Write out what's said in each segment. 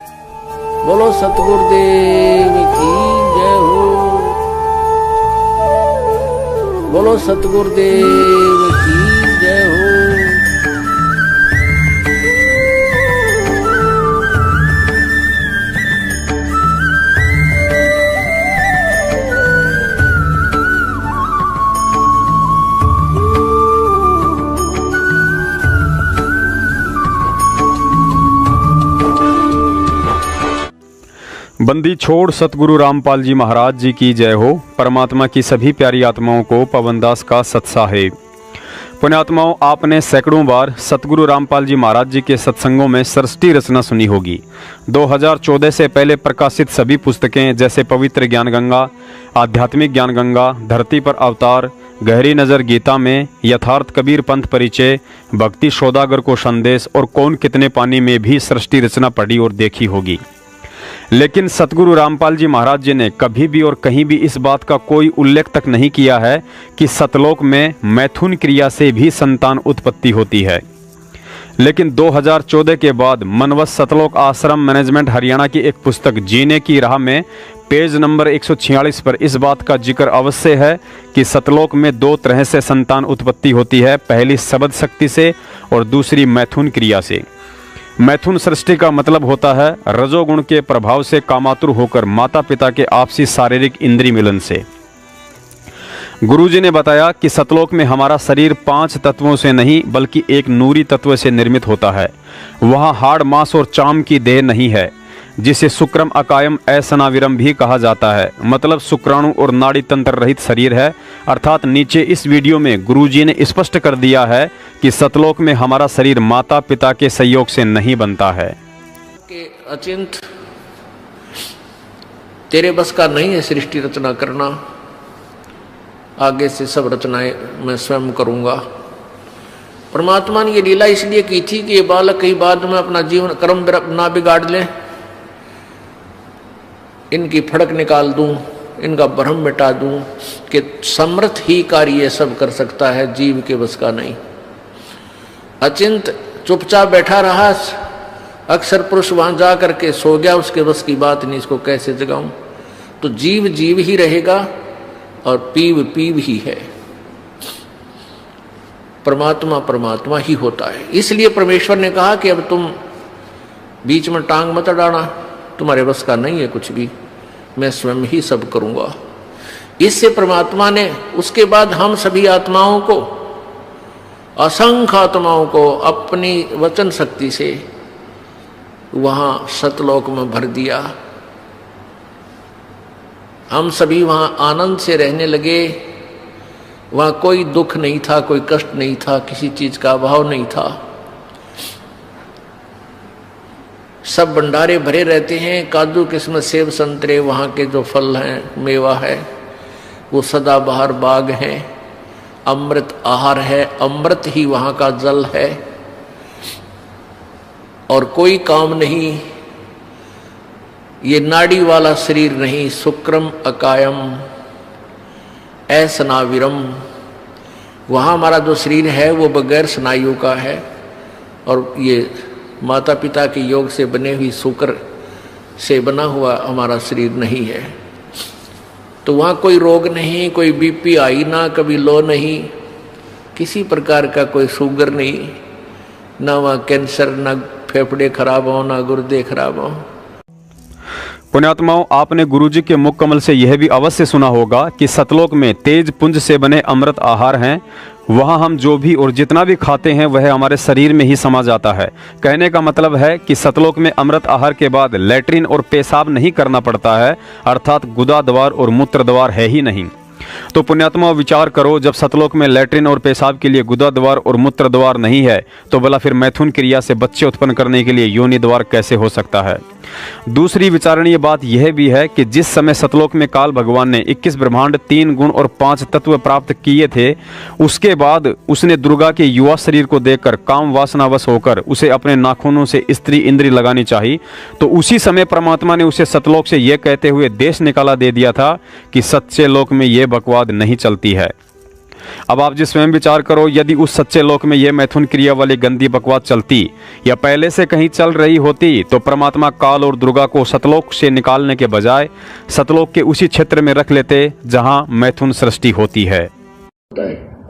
बोलो सतगुरुदेव की जय हो। बोलो सतगुरुदेव की जय हो। बंदी छोड़ सतगुरु रामपाल जी महाराज जी की जय हो। परमात्मा की सभी प्यारी आत्माओं को पवनदास का सत्साहे। पुण्यात्माओं, आपने सैकड़ों बार सतगुरु रामपाल जी महाराज जी के सत्संगों में सृष्टि रचना सुनी होगी। 2014 से पहले प्रकाशित सभी पुस्तकें जैसे पवित्र ज्ञान गंगा, आध्यात्मिक ज्ञान गंगा, धरती पर अवतार, गहरी नज़र गीता में, यथार्थ कबीर पंथ परिचय, भक्ति सौदागर को संदेश और कौन कितने पानी में भी सृष्टि रचना पढ़ी और देखी होगी। लेकिन सतगुरु रामपाल जी महाराज जी ने कभी भी और कहीं भी इस बात का कोई उल्लेख तक नहीं किया है कि सतलोक में मैथुन क्रिया से भी संतान उत्पत्ति होती है। लेकिन 2014 के बाद मनवत सतलोक आश्रम मैनेजमेंट हरियाणा की एक पुस्तक जीने की राह में पेज नंबर 146 पर इस बात का जिक्र अवश्य है कि सतलोक में दो तरह से संतान उत्पत्ति होती है, पहली शब्द शक्ति से और दूसरी मैथुन क्रिया से। मैथुन सृष्टि का मतलब होता है रजोगुण के प्रभाव से कामातुर होकर माता पिता के आपसी शारीरिक इंद्रिय मिलन से। गुरुजी ने बताया कि सतलोक में हमारा शरीर 5 तत्वों से नहीं बल्कि एक नूरी तत्व से निर्मित होता है। वहाँ हाड़ मांस और चाम की देह नहीं है, जिसे शुक्रम अकायम असनाविरम भी कहा जाता है, मतलब शुक्राणु और नाड़ी तंत्र रहित शरीर है। अर्थात नीचे इस वीडियो में गुरुजी ने स्पष्ट कर दिया है कि सतलोक में हमारा शरीर माता पिता के सहयोग से नहीं बनता है। कि अचिंत तेरे बस का नहीं है सृष्टि रचना करना, आगे से सब रचनाएं मैं स्वयं करूंगा। परमात्मा ने ये लीला इसलिए की थी कि ये बालक कहीं बाद में अपना जीवन कर्म ना बिगाड़ लें, इनकी फड़क निकाल दूं, इनका भ्रम मिटा दूं कि समर्थ ही कार्य सब कर सकता है, जीव के बस का नहीं। अचिंत चुपचाप बैठा रहा, अक्सर पुरुष वहां जा करके सो गया, उसके बस की बात नहीं, इसको कैसे जगाऊं। तो जीव जीव ही रहेगा और पीव पीव ही है। परमात्मा परमात्मा ही होता है। इसलिए परमेश्वर ने कहा कि अब तुम बीच में टांग मत अड़ाना, तुम्हारे बस का नहीं है कुछ भी, मैं स्वयं ही सब करूंगा। इससे परमात्मा ने उसके बाद हम सभी आत्माओं को, असंख्य आत्माओं को अपनी वचन शक्ति से वहां सतलोक में भर दिया। हम सभी वहां आनंद से रहने लगे। वहां कोई दुख नहीं था, कोई कष्ट नहीं था, किसी चीज का अभाव नहीं था। सब भंडारे भरे रहते हैं, काजू किस्मत सेब संतरे वहाँ के जो फल हैं, मेवा है, वो सदाबहार बाग हैं। अमृत आहार है, अमृत ही वहाँ का जल है। और कोई काम नहीं, ये नाड़ी वाला शरीर नहीं, शुक्रम अकायम असनाविरम। वहाँ हमारा जो शरीर है वो बगैर स्नायु का है, और ये माता पिता के योग से बने हुई शुक्र से बना हुआ हमारा शरीर नहीं है। तो वहाँ कोई रोग नहीं, कोई बीपी हाई ना, कभी लो नहीं, किसी प्रकार का कोई शुगर नहीं, ना वहाँ कैंसर, ना फेफड़े खराब हो, ना गुर्दे खराब हो। पुण्यात्माओं, आपने गुरुजी के मुख कमल से यह भी अवश्य सुना होगा कि सतलोक में तेज पुंज से बने अमृत आहार हैं। वहाँ हम जो भी और जितना भी खाते हैं वह हमारे शरीर में ही समा जाता है। कहने का मतलब है कि सतलोक में अमृत आहार के बाद लैट्रिन और पेशाब नहीं करना पड़ता है, अर्थात गुदा द्वार और मूत्र द्वार है ही नहीं। तो पुण्यात्मा विचार करो, जब सतलोक में लैट्रिन और पेशाब के लिए गुदा द्वार और मूत्र द्वार नहीं है तो भला फिर मैथुन क्रिया से बच्चे उत्पन्न करने के लिए योनि द्वार कैसे हो सकता है। दूसरी विचारणीय बात यह भी है कि जिस समय सतलोक में काल भगवान ने 21 ब्रह्मांड, 3 गुण और 5 तत्व प्राप्त किए थे, उसके बाद उसने दुर्गा के युवा शरीर को देखकर काम वासनावश होकर उसे अपने नाखूनों से स्त्री इंद्री लगानी चाहिए। तो उसी समय परमात्मा ने उसे सतलोक से यह कहते हुए देश निकाला दे दिया था कि सच्चे लोक में यह बकवाद नहीं चलती है। अब आप जी स्वयं विचार करो, यदि उस सच्चे लोक में यह मैथुन क्रिया वाली गंदी बकवास चलती या पहले से कहीं चल रही होती तो परमात्मा काल और दुर्गा को सतलोक से निकालने के बजाय सतलोक के उसी क्षेत्र में रख लेते जहां मैथुन सृष्टि होती है।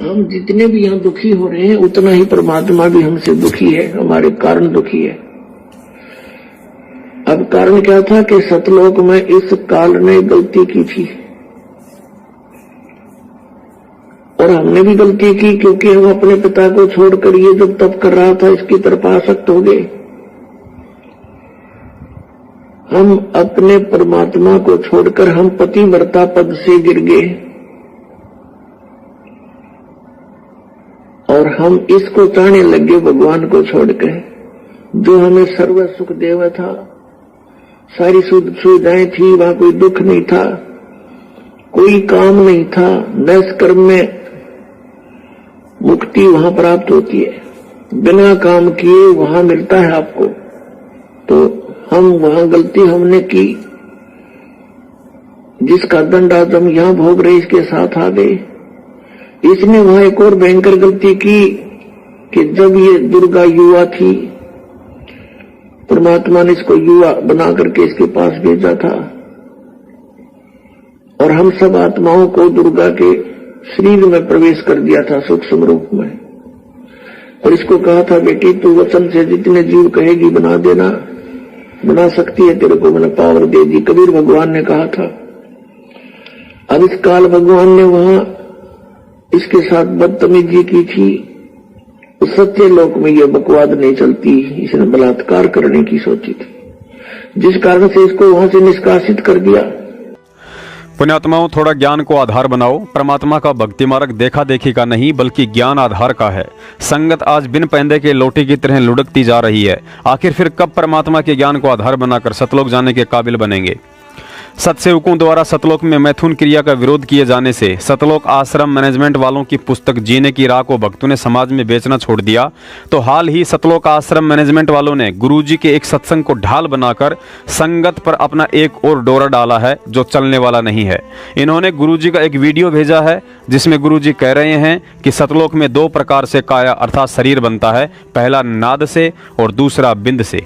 हम जितने भी यहाँ दुखी हो रहे हैं उतना ही परमात्मा भी हमसे दुखी है, हमारे कारण दुखी है। अब कारण क्या था कि सतलोक में इस काल ने गलती की थी और हमने भी गलती की, क्योंकि हम अपने पिता को छोड़कर ये जब तप कर रहा था इसकी तरफ आसक्त हो गए। हम अपने परमात्मा को छोड़कर हम पतिव्रता पद से गिर गए और हम इसको चाहने लगे भगवान को छोड़कर, जो हमें सर्व सुख देव था, सारी सुविधाएं थी, वहां कोई दुख नहीं था, कोई काम नहीं था, नैष्कर्म में मुक्ति वहां प्राप्त होती है, बिना काम किए वहां मिलता है आपको। तो हम वहां गलती हमने की, जिसका दंड आज हम यहां भोग रहे इसके साथ आ गए। इसने वहां एक और भयंकर गलती की कि जब ये दुर्गा युवा थी, परमात्मा ने इसको युवा बना करके इसके पास भेजा था और हम सब आत्माओं को दुर्गा के शरीर में प्रवेश कर दिया था सूक्ष्म रूप में, और इसको कहा था बेटी तू वचन से जितने जीव कहेगी बना देना, बना सकती है, तेरे को मैंने पावर दे दी, कबीर भगवान ने कहा था। अब इस काल भगवान ने वहां इसके साथ बदतमीजी की थी। उस सच्चे लोक में यह बकवाद नहीं चलती, इसने बलात्कार करने की सोची थी, जिस कारण से इसको वहां से निष्कासित कर दिया। पुण्यात्माओं, थोड़ा ज्ञान को आधार बनाओ। परमात्मा का भक्ति मार्ग देखा देखी का नहीं बल्कि ज्ञान आधार का है। संगत आज बिन पैंदे के लोटे की तरह लुढ़कती जा रही है। आखिर फिर कब परमात्मा के ज्ञान को आधार बनाकर सतलोक जाने के काबिल बनेंगे? सतसेवकों द्वारा सतलोक में मैथुन क्रिया का विरोध किए जाने से सतलोक आश्रम मैनेजमेंट वालों की पुस्तक जीने की राह को भक्तों ने समाज में बेचना छोड़ दिया, तो हाल ही सतलोक आश्रम मैनेजमेंट वालों ने गुरुजी के एक सत्संग को ढाल बनाकर संगत पर अपना एक और डोरा डाला है जो चलने वाला नहीं है। इन्होंने गुरुजी का एक वीडियो भेजा है जिसमें गुरुजी कह रहे हैं कि सतलोक में दो प्रकार से काया अर्थात शरीर बनता है, पहला नाद से और दूसरा बिंद से।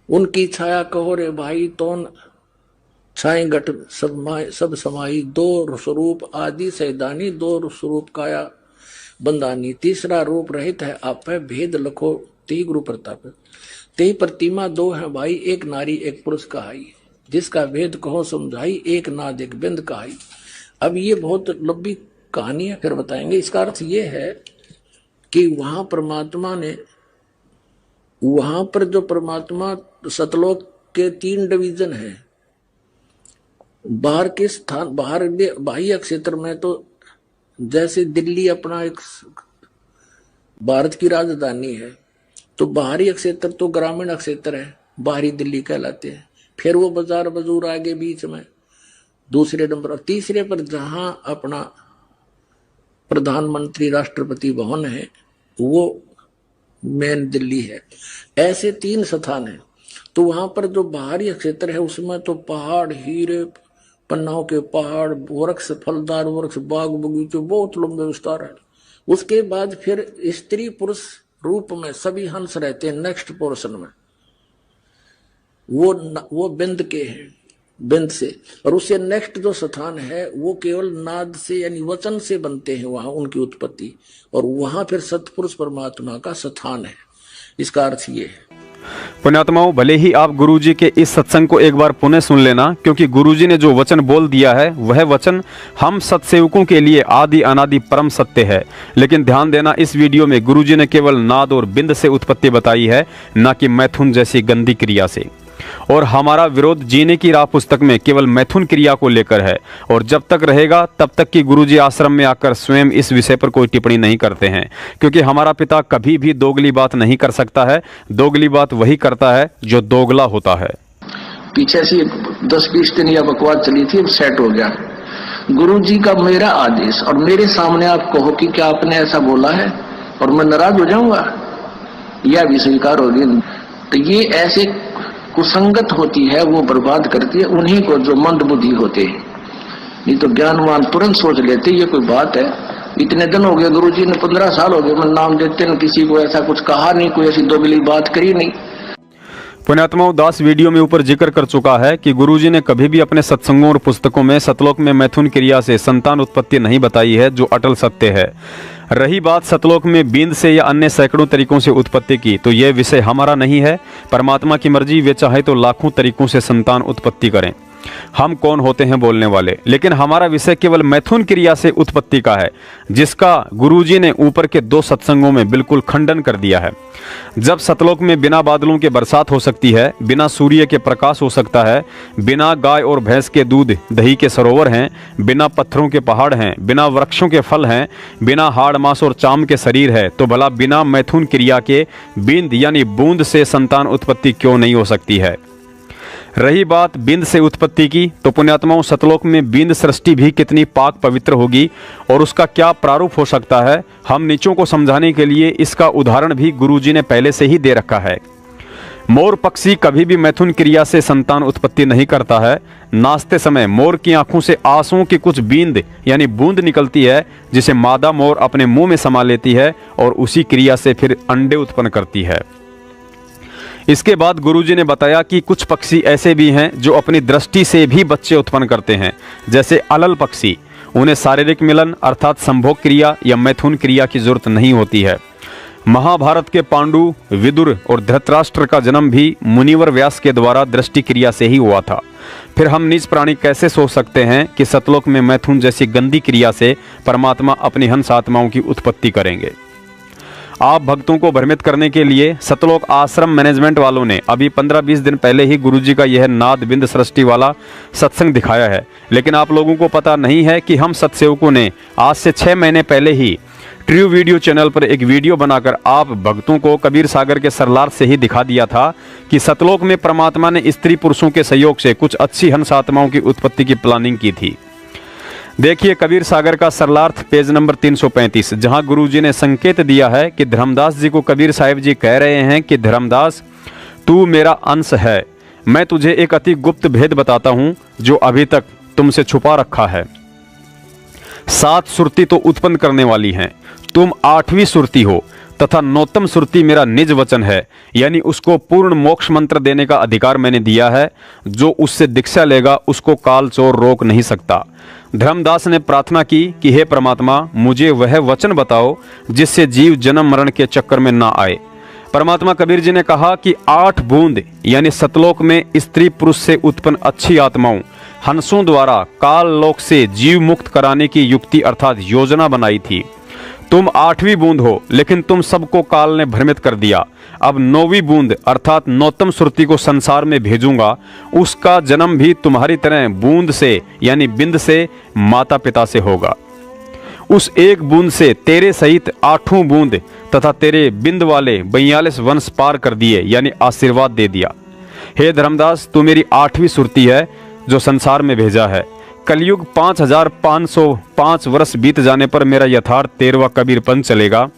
उनकी छाया कहो रे भाई तोन छाए घट सब समाई, दो स्वरूप आदि सैदानी, दो स्वरूप काया बंदानी, तीसरा रूप रहित है आप भेद लखो ते गुरु प्रताप। ते प्रतिमा दो है भाई, एक नारी एक पुरुष कहाई, जिसका भेद कहो समझाई, एक नाद एक बिंद कहाई। अब ये बहुत लंबी कहानी है, फिर बताएंगे। इसका अर्थ ये है कि वहां परमात्मा ने, वहां पर जो परमात्मा सतलोक के 3 डिवीजन है, बाहर के स्थान, बाहर बाह्य क्षेत्र में तो जैसे दिल्ली अपना एक भारत की राजधानी है, तो बाहरी क्षेत्र तो ग्रामीण क्षेत्र है, बाहरी दिल्ली कहलाते हैं। फिर वो बाजार बजूर आगे बीच में दूसरे नंबर, और तीसरे पर जहां अपना प्रधानमंत्री राष्ट्रपति भवन है वो मेन दिल्ली है। ऐसे 3 स्थान है। तो वहां पर जो बाहरी क्षेत्र है उसमें तो पहाड़, हीरे, पन्नाओं के पहाड़, वृक्ष, फलदार वृक्ष, बाग बगीचे, बहुत लंबे विस्तार है। उसके बाद फिर स्त्री पुरुष रूप में सभी हंस रहते हैं। नेक्स्ट पोर्शन में वो बिंद के हैं, बिंद से, और उससे नेक्स्ट जो स्थान है वो केवल नाद से यानी वचन से बनते हैं वहां उनकी उत्पत्ति, और वहां फिर सतपुरुष परमात्मा का स्थान है। इसका अर्थ ये है। पुण्यात्माओं, भले ही आप गुरुजी के इस सत्संग को एक बार पुनः सुन लेना, क्योंकि गुरुजी ने जो वचन बोल दिया है वह वचन हम सत्सेवकों के लिए आदि अनादि परम सत्य है। लेकिन ध्यान देना, इस वीडियो में गुरुजी ने केवल नाद और बिंद से उत्पत्ति बताई है, न कि मैथुन जैसी गंदी क्रिया से। और हमारा विरोध जीने की राह पुस्तक में केवल मैथुन क्रिया को लेकर है, और जब तक रहेगा तब तक कि गुरुजी आश्रम में आकर स्वयं इस विषय पर कोई टिप्पणी नहीं करते हैं, क्योंकि हमारा पिता कभी भी दोगली बात नहीं कर सकता है। दोगली बात वही करता है जो दोगला होता है। पीछे से 10-20 दिन यह बकवास चली थी, अब सेट हो गया। गुरुजी का मेरा आदेश और मेरे सामने आप कहो कि क्या आपने ऐसा बोला है और मैं नाराज हो जाऊंगा, यह भी स्वीकार होगी। तो ये ऐसे कुसंगत होती है, वो बर्बाद करती है उन्हीं को जो मंद बुद्धि होते हैं। नहीं तो ज्ञानवान तुरंत सोच लेते ये कोई बात है, इतने दिन हो गए गुरुजी ने, 15 साल हो गए, मैं नाम देते न, किसी को ऐसा कुछ कहा नहीं, कोई ऐसी दोगली बात करी नहीं। पुण्यात्माओं, दास वीडियो में ऊपर जिक्र कर चुका है कि गुरुजी ने कभी भी अपने सत्संगों और पुस्तकों में सतलोक में मैथुन क्रिया से संतान उत्पत्ति नहीं बताई है, जो अटल सत्य है। रही बात सतलोक में बींद से या अन्य सैकड़ों तरीकों से उत्पत्ति की, तो यह विषय हमारा नहीं है। परमात्मा की मर्जी, वे चाहे तो लाखों तरीकों से संतान उत्पत्ति करें, हम कौन होते हैं बोलने वाले। लेकिन हमारा विषय केवल मैथुन क्रिया से उत्पत्ति का है, जिसका गुरुजी ने ऊपर के 2 सत्संगों में बिल्कुल खंडन कर दिया है। जब सतलोक में बिना बादलों के बरसात हो सकती है, बिना सूर्य के प्रकाश हो सकता है, बिना गाय और भैंस के दूध दही के सरोवर हैं, बिना पत्थरों के पहाड़ हैं, बिना वृक्षों के फल हैं, बिना हाड़ मांस और चाम के शरीर है, तो भला बिना मैथुन क्रिया के बींद यानी बूंद से संतान उत्पत्ति क्यों नहीं हो सकती है। रही बात बिंद से उत्पत्ति की, तो पुण्यात्माओं, सतलोक में बिंद सृष्टि भी कितनी पाक पवित्र होगी और उसका क्या प्रारूप हो सकता है, हम नीचों को समझाने के लिए इसका उदाहरण भी गुरुजी ने पहले से ही दे रखा है। मोर पक्षी कभी भी मैथुन क्रिया से संतान उत्पत्ति नहीं करता है। नाचते समय मोर की आंखों से आंसुओं की कुछ बींद यानी बूंद निकलती है, जिसे मादा मोर अपने मुंह में समा लेती है और उसी क्रिया से फिर अंडे उत्पन्न करती है। इसके बाद गुरुजी ने बताया कि कुछ पक्षी ऐसे भी हैं जो अपनी दृष्टि से भी बच्चे उत्पन्न करते हैं, जैसे अलल पक्षी। उन्हें शारीरिक मिलन अर्थात संभोग क्रिया या मैथुन क्रिया की जरूरत नहीं होती है। महाभारत के पांडु, विदुर और धृतराष्ट्र का जन्म भी मुनिवर व्यास के द्वारा दृष्टि क्रिया से ही हुआ था। फिर हम नीच प्राणी कैसे सोच सकते हैं कि सतलोक में मैथुन जैसी गंदी क्रिया से परमात्मा अपनी हंस आत्माओं की उत्पत्ति करेंगे। आप भक्तों को भ्रमित करने के लिए सतलोक आश्रम मैनेजमेंट वालों ने अभी 15-20 दिन पहले ही गुरुजी का यह नाद बिंद सृष्टि वाला सत्संग दिखाया है। लेकिन आप लोगों को पता नहीं है कि हम सत्सेवकों ने आज से 6 महीने पहले ही ट्रू वीडियो चैनल पर एक वीडियो बनाकर आप भक्तों को कबीर सागर के सरलार से ही दिखा दिया था कि सतलोक में परमात्मा ने स्त्री पुरुषों के सहयोग से कुछ अच्छी हंस आत्माओं की उत्पत्ति की प्लानिंग की थी। देखिए कबीर सागर का सरलार्थ पेज नंबर 335, जहां गुरुजी ने संकेत दिया है कि धर्मदास जी को कबीर साहिब जी कह रहे हैं कि धर्मदास, तू मेरा अंश है, मैं तुझे एक अति गुप्त भेद बताता हूं जो अभी तक तुमसे छुपा रखा है। 7 सुरती तो उत्पन्न करने वाली हैं, तुम 8वीं सुरती हो तथा 9तम सुरती मेरा निज वचन है, यानी उसको पूर्ण मोक्ष मंत्र देने का अधिकार मैंने दिया है। जो उससे दीक्षा लेगा उसको काल चोर रोक नहीं सकता। धर्मदास ने प्रार्थना की कि हे परमात्मा, मुझे वह वचन बताओ जिससे जीव जन्म मरण के चक्कर में ना आए। परमात्मा कबीर जी ने कहा कि 8 बूंद यानी सतलोक में स्त्री पुरुष से उत्पन्न अच्छी आत्माओं हंसों द्वारा काल लोक से जीव मुक्त कराने की युक्ति अर्थात योजना बनाई थी। तुम 8वीं बूंद हो, लेकिन तुम सबको काल ने भ्रमित कर दिया। अब 9वीं बूंद अर्थात 9तम सुरती को संसार में भेजूंगा, उसका जन्म भी तुम्हारी तरह बूंद से यानी बिंद से माता पिता से होगा। उस एक बूंद से तेरे सहित 8 बूंद तथा तेरे बिंद वाले 42 वंश पार कर दिए, यानी आशीर्वाद दे दिया। हे धर्मदास, तू मेरी 8वीं सुरती है जो संसार में भेजा है। कलयुग 5505 वर्ष बीत जाने पर मेरा यथार्थ 13वां कबीर पंथ चलेगा।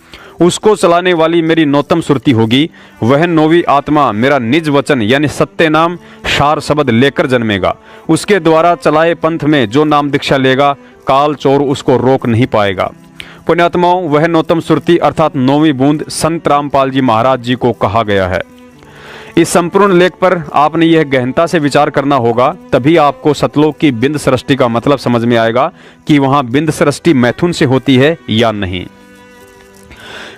उसको चलाने वाली मेरी 9तम सुरती होगी। वह 9वीं आत्मा मेरा निज वचन यानी सत्य नाम शार शब्द लेकर जन्मेगा। उसके द्वारा चलाए पंथ में जो नाम दीक्षा लेगा, काल चोर उसको रोक नहीं पाएगा। पुण्यात्माओं, वह 9तम सुरती अर्थात 9वीं बूंद संत रामपाल जी महाराज जी को कहा गया है। इस संपूर्ण लेख पर आपने यह गहनता से विचार करना होगा, तभी आपको सतलोक की बिंद सृष्टि का मतलब समझ में आएगा कि वहां बिंद सृष्टि मैथुन से होती है या नहीं।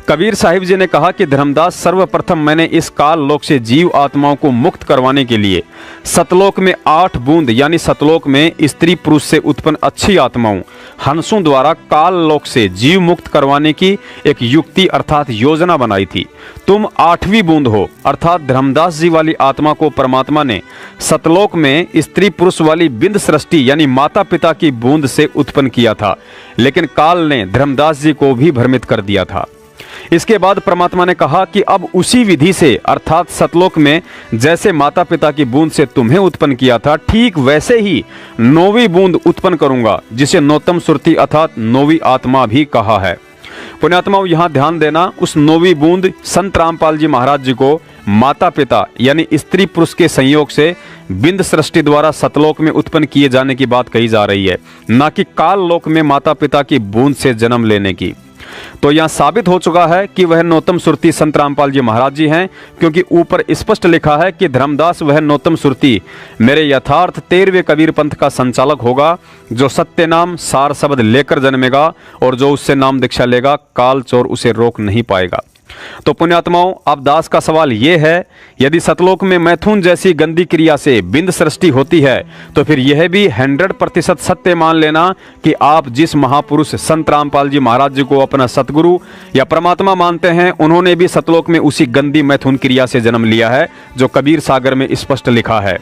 कबीर साहिब जी ने कहा कि धर्मदास, सर्वप्रथम मैंने इस काल लोक से जीव आत्माओं को मुक्त करवाने के लिए सतलोक में 8 बूंद यानी सतलोक में स्त्री पुरुष से उत्पन्न अच्छी आत्माओं हंसों द्वारा काल लोक से जीव मुक्त करवाने की एक युक्ति अर्थात योजना बनाई थी। तुम 8वीं बूंद हो अर्थात धर्मदास जी वाली आत्मा को परमात्मा ने सतलोक में स्त्री पुरुष वाली बिंद सृष्टि यानी माता पिता की बूंद से उत्पन्न किया था, लेकिन काल ने धर्मदास जी को भी भ्रमित कर दिया था। इसके बाद परमात्मा ने कहा कि अब उसी विधि से अर्थात सतलोक में जैसे माता पिता की बूंद से तुम्हें उत्पन्न किया था, ठीक वैसे ही 9वीं बूंद उत्पन्न करूंगा, जिसे 9तम सुरती अर्थात 9वीं आत्मा भी कहा है। पुण्यात्माओं, यहाँ ध्यान देना, उस 9वीं बूंद संत रामपाल जी महाराज जी को माता पिता यानी स्त्री पुरुष के संयोग से बिंद सृष्टि द्वारा सतलोक में उत्पन्न किए जाने की बात कही जा रही है, न कि काल लोक में माता पिता की बूंद से जन्म लेने की। तो यहां साबित हो चुका है कि वह नौतम सुरती संत रामपाल जी महाराज जी हैं, क्योंकि ऊपर स्पष्ट लिखा है कि धर्मदास वह नौतम सुरती मेरे यथार्थ 13वें कबीर पंथ का संचालक होगा, जो सत्य नाम सार शब्द लेकर जन्मेगा और जो उससे नाम दीक्षा लेगा, काल चोर उसे रोक नहीं पाएगा। तो पुण्यात्माओं, अब दास का सवाल यह है, यदि सतलोक में मैथुन जैसी गंदी क्रिया से बिंद सृष्टि होती है तो फिर यह भी 100% सत्य मान लेना कि आप जिस महापुरुष संत रामपाल जी महाराज जी को अपना सतगुरु या परमात्मा मानते हैं, उन्होंने भी सतलोक में उसी गंदी मैथुन क्रिया से जन्म लिया है जो कबीर सागर में स्पष्ट लिखा है।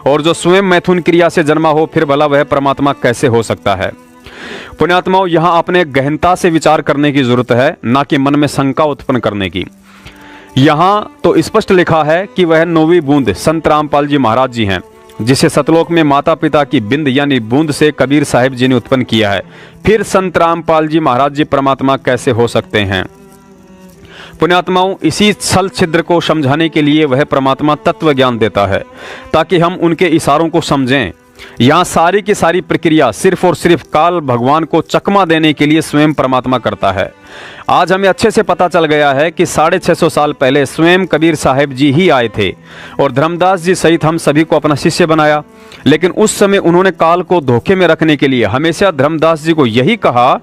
और जो स्वयं मैथुन क्रिया से जन्मा हो, फिर भला वह परमात्मा कैसे हो सकता है। पुण्यात्माओं, यहां आपने गहनता से विचार करने की जरूरत है, ना कि मन में शंका उत्पन्न करने की। यहां तो स्पष्ट लिखा है कि वह 9वीं बूंद संत रामपाल जी महाराज जी हैं, जिसे सतलोक में माता पिता की बिंद यानी बूंद से कबीर साहिब जी ने उत्पन्न किया है। फिर संत रामपाल जी महाराज जी परमात्मा कैसे हो सकते हैं। पुण्यात्माओं, इसी छल छिद्र को समझाने के लिए वह परमात्मा तत्व ज्ञान देता है, ताकि हम उनके इशारों को समझें। यहाँ सारी की सारी प्रक्रिया सिर्फ और सिर्फ काल भगवान को चकमा देने के लिए स्वयं परमात्मा करता है। आज हमें अच्छे से पता चल गया है कि 650 साल पहले स्वयं कबीर साहिब जी ही आए थे और धर्मदास जी सहित हम सभी को अपना शिष्य बनाया। लेकिन उस समय उन्होंने काल को धोखे में रखने के लिए हमेशा धर्मदास जी को यही कहा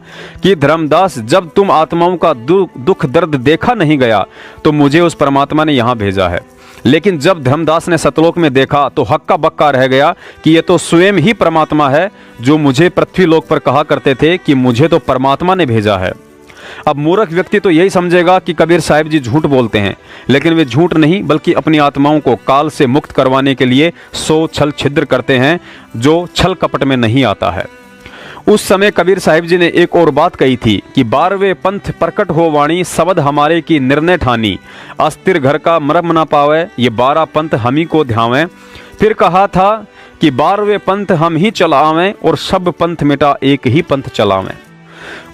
कि धर्मदास, जब तुम आत्माओं का दुख दर्द देखा नहीं गया तो मुझे उस परमात्मा ने यहाँ भेजा है। लेकिन जब धर्मदास ने सतलोक में देखा तो हक्का बक्का रह गया कि ये तो स्वयं ही परमात्मा है, जो मुझे पृथ्वी लोक पर कहा करते थे कि मुझे तो परमात्मा ने भेजा है। अब मूर्ख व्यक्ति तो यही समझेगा कि कबीर साहिब जी झूठ बोलते हैं, लेकिन वे झूठ नहीं बल्कि अपनी आत्माओं को काल से मुक्त करवाने के लिए 100 छल छिद्र करते हैं, जो छल कपट में नहीं आता है। उस समय कबीर साहिब जी ने एक और बात कही थी कि 12वें पंथ प्रकट हो वाणी, शब्द हमारे की निर्णय ठानी, अस्थिर घर का मरम न पावे, ये 12 पंथ हम ही को ध्यावें। फिर कहा था कि 12वें पंथ हम ही चलावें और सब पंथ मिटा एक ही पंथ चलावें।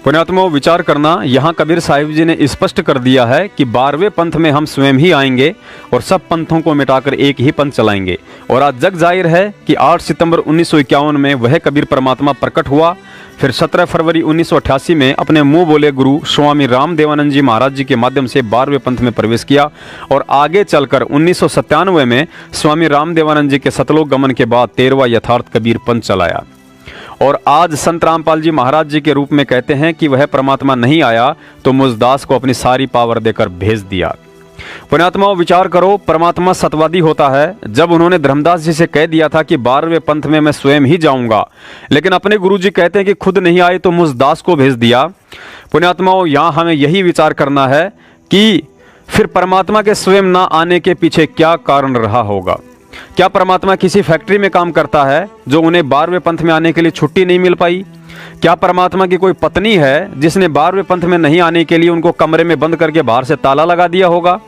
पुण्यात्माओं, विचार करना, यहाँ कबीर साहिब जी ने स्पष्ट कर दिया है कि 12वें पंथ में हम स्वयं ही आएंगे और सब पंथों को मिटाकर एक ही पंथ चलाएंगे। और आज जग जाहिर है कि 8 सितंबर 1951 में वह कबीर परमात्मा प्रकट हुआ। फिर 17 फरवरी 1988 में अपने मुंह बोले गुरु स्वामी राम देवानंद जी महाराज जी के माध्यम से 12वें पंथ में प्रवेश किया और आगे चलकर 1997 में स्वामी राम देवानंद जी के सतलोक गमन के बाद 13वां यथार्थ कबीर पंथ चलाया। और आज संत रामपाल जी महाराज जी के रूप में कहते हैं कि वह परमात्मा नहीं आया तो मुझदास को अपनी सारी पावर देकर भेज दिया। पुण्यात्माओं, विचार करो, परमात्मा सतवादी होता है। जब उन्होंने धर्मदास जी से कह दिया था कि 12वें पंथ में मैं स्वयं ही जाऊंगा, लेकिन अपने गुरु जी कहते हैं कि खुद नहीं आए तो मुझदास को भेज दिया। पुण्यात्माओं, यहाँ हमें यही विचार करना है कि फिर परमात्मा के स्वयं ना आने के पीछे क्या कारण रहा होगा। क्या परमात्मा किसी फैक्ट्री में काम करता है जो उन्हें 12वें पंथ में आने के लिए छुट्टी नहीं मिल पाई? क्या परमात्मा की कोई पत्नी है जिसने 12वें पंथ में नहीं आने के लिए उनको कमरे में बंद करके बाहर से ताला लगा दिया होगा?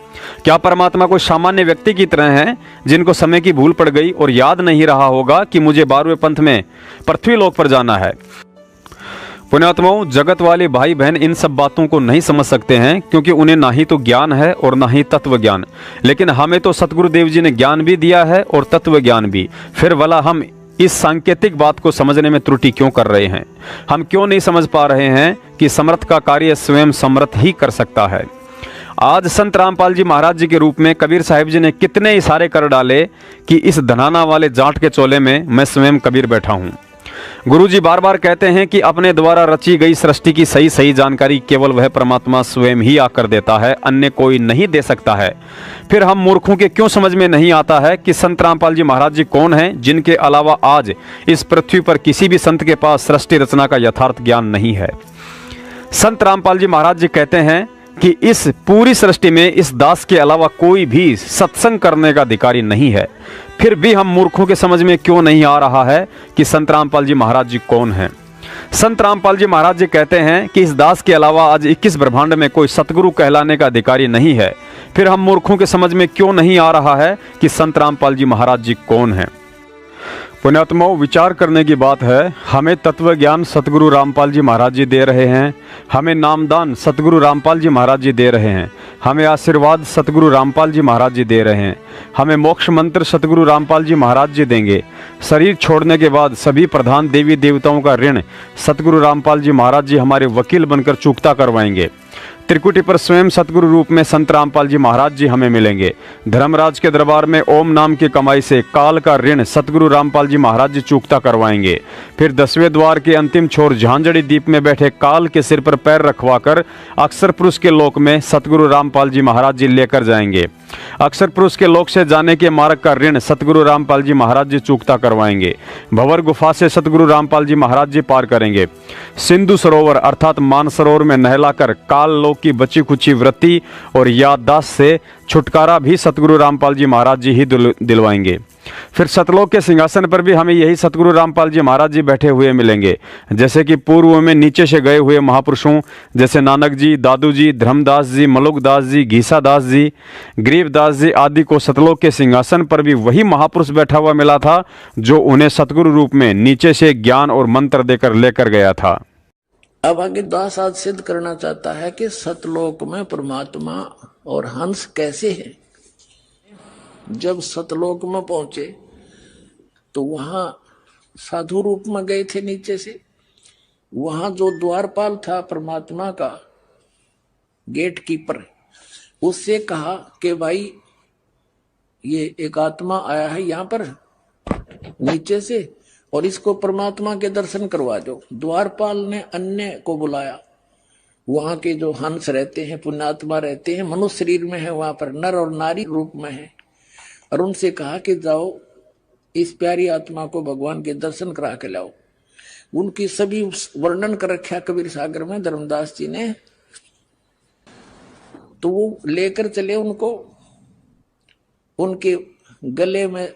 क्या परमात्मा कोई सामान्य व्यक्ति की तरह हैं जिनको समय की भूल पड़ गई और याद नहीं रहा होगा कि मुझे 12वें पंथ में पृथ्वी लोक पर जाना है? पुण्यात्माओं, जगत वाले भाई बहन इन सब बातों को नहीं समझ सकते हैं, क्योंकि उन्हें ना ही तो ज्ञान है और ना ही तत्व ज्ञान। लेकिन हमें तो सतगुरुदेव जी ने ज्ञान भी दिया है और तत्व ज्ञान भी। फिर भला हम इस सांकेतिक बात को समझने में त्रुटि क्यों कर रहे हैं? हम क्यों नहीं समझ पा रहे हैं कि समर्थ का कार्य स्वयं समर्थ ही कर सकता है? आज संत रामपाल जी महाराज जी के रूप में कबीर साहिब जी ने कितने इशारे कर डाले कि इस धनाना वाले जाट के चोले में मैं स्वयं कबीर बैठा हूँ। गुरु जी बार बार कहते हैं कि अपने द्वारा रची गई सृष्टि की सही सही जानकारी केवल वह परमात्मा स्वयं ही आकर देता है, अन्य कोई नहीं दे सकता है। फिर हम मूर्खों के क्यों समझ में नहीं आता है कि संत रामपाल जी महाराज जी कौन हैं, जिनके अलावा आज इस पृथ्वी पर किसी भी संत के पास सृष्टि रचना का यथार्थ ज्ञान नहीं है। संत रामपाल जी महाराज जी कहते हैं कि इस पूरी सृष्टि में इस दास के अलावा कोई भी सत्संग करने का अधिकारी नहीं है। फिर भी हम मूर्खों के समझ में क्यों नहीं आ रहा है कि संत रामपाल जी महाराज जी कौन हैं? संत रामपाल जी महाराज जी कहते हैं कि इस दास के अलावा आज 21 ब्रह्मांड में कोई सतगुरु कहलाने का अधिकारी नहीं है। फिर हम मूर्खों के समझ में क्यों नहीं आ रहा है कि संत रामपाल जी महाराज जी कौन हैं? पुण्यात्माओं, विचार करने की बात है। हमें तत्व ज्ञान सतगुरु रामपाल जी महाराज जी दे रहे हैं, हमें नामदान सतगुरु रामपाल जी महाराज जी दे रहे हैं, हमें आशीर्वाद सतगुरु रामपाल जी महाराज जी दे रहे हैं, हमें मोक्ष मंत्र सतगुरु रामपाल जी महाराज जी देंगे। शरीर छोड़ने के बाद सभी प्रधान देवी देवताओं का ऋण सतगुरु रामपाल जी महाराज जी हमारे वकील बनकर चुकता करवाएंगे। त्रिकुटी पर स्वयं सतगुरु रूप में संत रामपाल जी महाराज जी हमें मिलेंगे। धर्मराज के दरबार में ओम नाम की कमाई से काल का ऋण सतगुरु रामपाल जी महाराज जी चुकता करवाएंगे। फिर 10वें द्वार के अंतिम छोर झांझड़ी द्वीप में बैठे काल के सिर पर पैर रखवाकर अक्षर पुरुष के लोक में सतगुरु रामपाल जी महाराज जी लेकर जाएंगे। अक्षर पुरुष के लोक से जाने के मार्ग का ऋण सतगुरु रामपाल जी महाराज जी चुकता करवाएंगे। भंवर गुफा से सतगुरु रामपाल जी महाराज जी पार करेंगे। सिंधु सरोवर अर्थात मानसरोवर में नहलाकर काल लोक की बची खुची वृत्ति और याददाश्त से छुटकारा भी सतगुरु रामपाल जी महाराज जी ही दिलवाएंगे। फिर सतलोक के सिंहासन पर भी हमें यही सतगुरु रामपाल जी महाराज जी बैठे हुए मिलेंगे। जैसे कि पूर्व में नीचे से गए हुए महापुरुषों जैसे नानक जी, दादू जी, धर्मदास जी, मलुकदास जी, घीसादास जी, गरीबदास जी आदि को सतलोक के सिंहासन पर भी वही महापुरुष बैठा हुआ मिला था जो उन्हें सतगुरु रूप में नीचे से ज्ञान और मंत्र देकर लेकर गया था। अब आगे दास आज सिद्ध करना चाहता है कि सतलोक में परमात्मा और हंस कैसे है। जब सतलोक में पहुंचे तो वहां साधु रूप में गए थे नीचे से। वहां जो द्वारपाल था परमात्मा का गेट कीपर, उससे कहा कि भाई ये एक आत्मा आया है यहाँ पर नीचे से और इसको परमात्मा के दर्शन करवा दो। द्वारपाल ने अन्य को बुलाया। वहां के जो हंस रहते हैं, पुण्यात्मा रहते हैं, मनुष्य शरीर में है, वहां पर नर और नारी रूप में है, और उनसे कहा कि जाओ इस प्यारी आत्मा को भगवान के दर्शन करा के लाओ। उनकी सभी वर्णन कर रखा कबीर सागर में धर्मदास जी ने। तो वो लेकर चले उनको। उनके गले में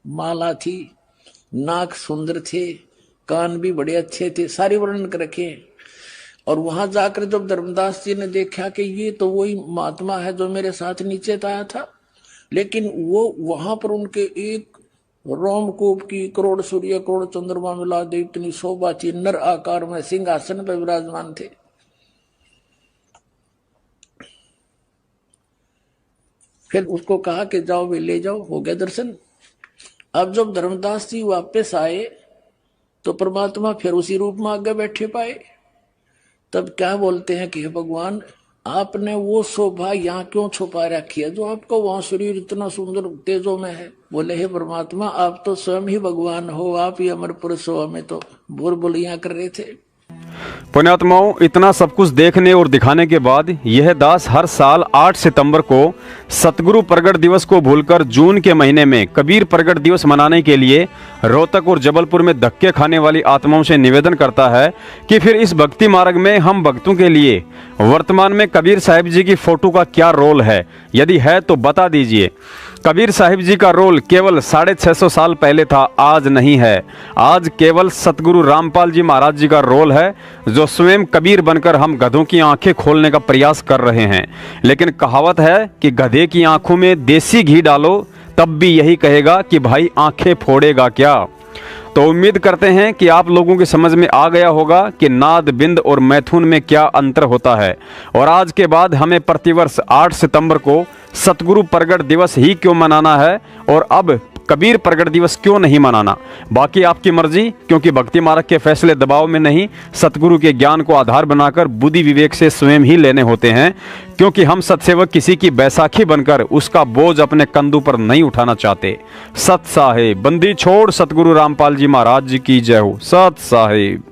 माला थी, नाक सुंदर थे, कान भी बड़े अच्छे थे, सारी वर्णन कर रखे। और वहां जाकर जब धर्मदास जी ने देखा कि ये तो वही महात्मा है जो मेरे साथ नीचे आया था, लेकिन वो वहां पर उनके एक रोमकूप की करोड़ सूर्य करोड़ चंद्रमा मिला दे इतनी शोभा थी, नर आकार में सिंहासन पर विराजमान थे। फिर उसको कहा कि जाओ वे ले जाओ, हो गया दर्शन। अब जब धर्मदास जी वापस आए तो परमात्मा फिर उसी रूप में आगे बैठे पाए। तब क्या बोलते हैं कि हे भगवान, आपने वो शोभा यहाँ क्यों छुपा रखी है जो आपका वहां शरीर इतना सुंदर तेजों में है। बोले हे परमात्मा, आप तो स्वयं ही भगवान हो, आप ही अमर पुरुष हो, हमें तो बोलियां कर रहे थे। पुण्यात्माओं, इतना सब कुछ देखने और दिखाने के बाद यह दास हर साल 8 सितंबर को सतगुरु प्रगट दिवस को भूलकर जून के महीने में कबीर प्रगट दिवस मनाने के लिए रोहतक और जबलपुर में धक्के खाने वाली आत्माओं से निवेदन करता है कि फिर इस भक्ति मार्ग में हम भक्तों के लिए वर्तमान में कबीर साहिब जी की फोटो का क्या रोल है, यदि है तो बता दीजिए। कबीर साहिब जी का रोल केवल 650 साल पहले था, आज नहीं है। आज केवल सतगुरु रामपाल जी महाराज जी का रोल है जो स्वयं कबीर बनकर हम गधों की आंखें खोलने का प्रयास कर रहे हैं। लेकिन कहावत है कि गधे की आंखों में देसी घी डालो तब भी यही कहेगा कि भाई आंखें फोड़ेगा क्या। तो उम्मीद करते हैं कि आप लोगों की समझ में आ गया होगा कि नाद, बिंद और मैथुन में क्या अंतर होता है, और आज के बाद हमें प्रतिवर्ष 8 सितंबर को सतगुरु प्रगट दिवस ही क्यों मनाना है और अब कबीर प्रगट दिवस क्यों नहीं मनाना। बाकी आपकी मर्जी, क्योंकि भक्ति मार्ग के फैसले दबाव में नहीं, सतगुरु के ज्ञान को आधार बनाकर बुद्धि विवेक से स्वयं ही लेने होते हैं। क्योंकि हम सत्सेवक किसी की बैसाखी बनकर उसका बोझ अपने कंधों पर नहीं उठाना चाहते। सत साहेब, बंदी छोड़ सतगुरु रामपाल जी महाराज जी की जय हो। सत साहेब।